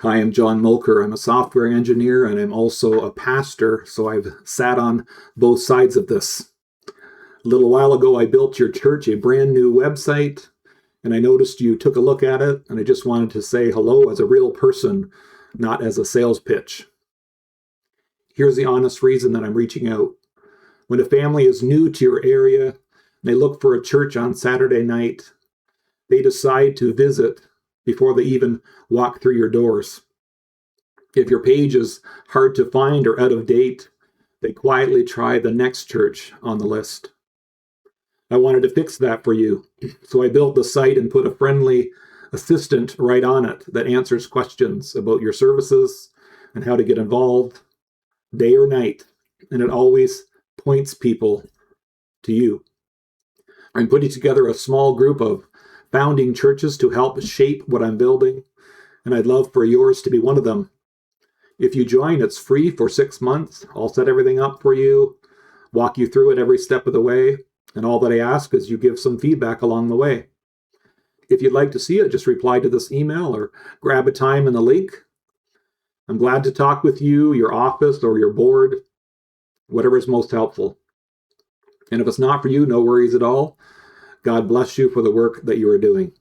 Hi, I'm John Moelker. I'm a software engineer and I'm also a pastor, so I've sat on both sides of this. A little while ago, I built your church a brand new website, and I noticed you took a look at it, and I just wanted to say hello as a real person, not as a sales pitch. Here's the honest reason that I'm reaching out. When a family is new to your area, and they look for a church on Saturday night, they decide to visit before they even walk through your doors. If your page is hard to find or out of date, they quietly try the next church on the list. I wanted to fix that for you, so I built the site and put a friendly assistant right on it that answers questions about your services and how to get involved day or night, and it always points people to you. I'm putting together a small group of founding churches to help shape what I'm building, and I'd love for yours to be one of them. If you join, it's free for 6 months. I'll set everything up for you, walk you through it every step of the way, and all that I ask is you give some feedback along the way. If you'd like to see it, just reply to this email or grab a time in the link. I'm glad to talk with you, your office, or your board, whatever is most helpful. And if it's not for you, no worries at all. God bless you for the work that you are doing.